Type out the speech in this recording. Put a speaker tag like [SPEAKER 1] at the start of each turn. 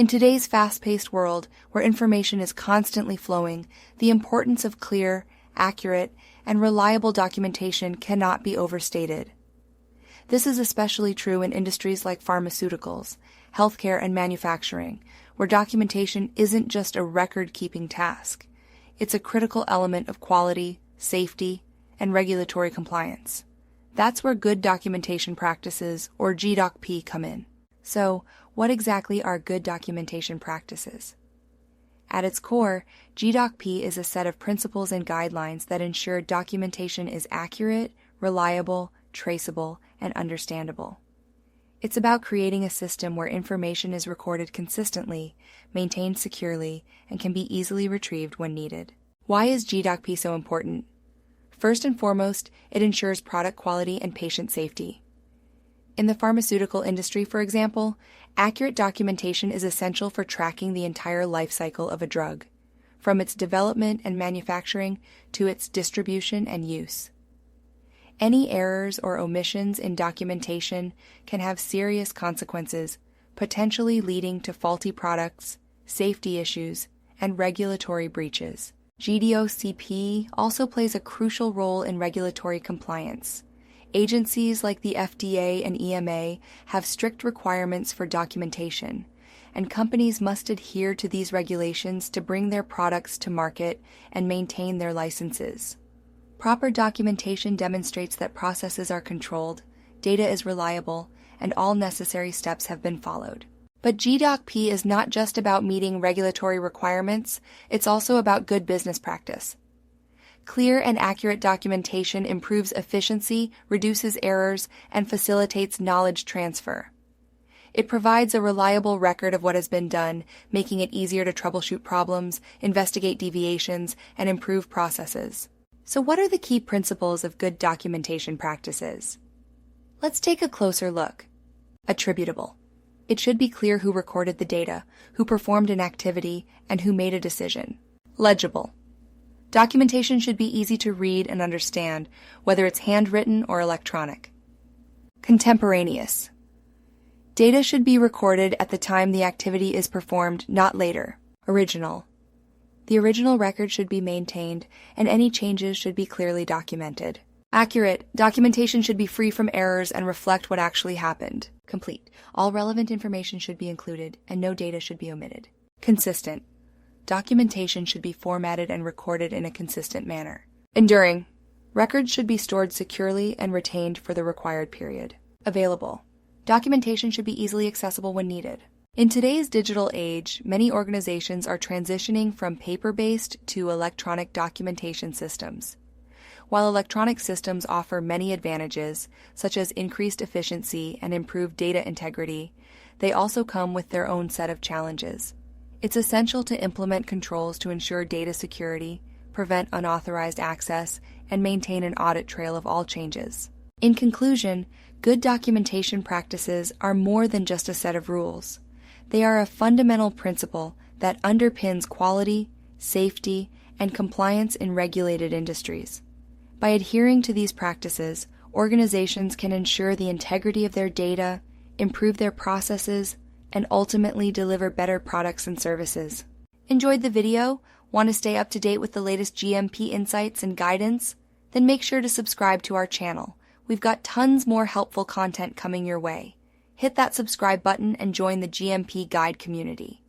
[SPEAKER 1] In today's fast-paced world, where information is constantly flowing, the importance of clear, accurate, and reliable documentation cannot be overstated. This is especially true in industries like pharmaceuticals, healthcare, and manufacturing, where documentation isn't just a record-keeping task. It's a critical element of quality, safety, and regulatory compliance. That's where good documentation practices, or GDoc-P, come in. So, what exactly are good documentation practices? At its core, GDoc-P is a set of principles and guidelines that ensure documentation is accurate, reliable, traceable, and understandable. It's about creating a system where information is recorded consistently, maintained securely, and can be easily retrieved when needed. Why is GDoc-P so important? First and foremost, it ensures product quality and patient safety. In the pharmaceutical industry, for example, accurate documentation is essential for tracking the entire life cycle of a drug, from its development and manufacturing to its distribution and use. Any errors or omissions in documentation can have serious consequences, potentially leading to faulty products, safety issues, and regulatory breaches. GDoc-P also plays a crucial role in regulatory compliance. Agencies like the FDA and EMA have strict requirements for documentation, and companies must adhere to these regulations to bring their products to market and maintain their licenses. Proper documentation demonstrates that processes are controlled, data is reliable, and all necessary steps have been followed. But GDoc-P is not just about meeting regulatory requirements, it's also about good business practice. Clear and accurate documentation improves efficiency, reduces errors, and facilitates knowledge transfer. It provides a reliable record of what has been done, making it easier to troubleshoot problems, investigate deviations, and improve processes. So what are the key principles of good documentation practices? Let's take a closer look. Attributable. It should be clear who recorded the data, who performed an activity, and who made a decision. Legible. Documentation should be easy to read and understand, whether it's handwritten or electronic. Contemporaneous. Data should be recorded at the time the activity is performed, not later. Original. The original record should be maintained, and any changes should be clearly documented. Accurate. Documentation should be free from errors and reflect what actually happened. Complete. All relevant information should be included, and no data should be omitted. Consistent. Documentation should be formatted and recorded in a consistent manner. Enduring. Records should be stored securely and retained for the required period. Available. Documentation should be easily accessible when needed. In today's digital age, many organizations are transitioning from paper-based to electronic documentation systems. While electronic systems offer many advantages, such as increased efficiency and improved data integrity, they also come with their own set of challenges. It's essential to implement controls to ensure data security, prevent unauthorized access, and maintain an audit trail of all changes. In conclusion, good documentation practices are more than just a set of rules. They are a fundamental principle that underpins quality, safety, and compliance in regulated industries. By adhering to these practices, organizations can ensure the integrity of their data, improve their processes, and ultimately deliver better products and services. Enjoyed the video? Want to stay up to date with the latest GMP insights and guidance? Then make sure to subscribe to our channel. We've got tons more helpful content coming your way. Hit that subscribe button and join the GMP Guide community.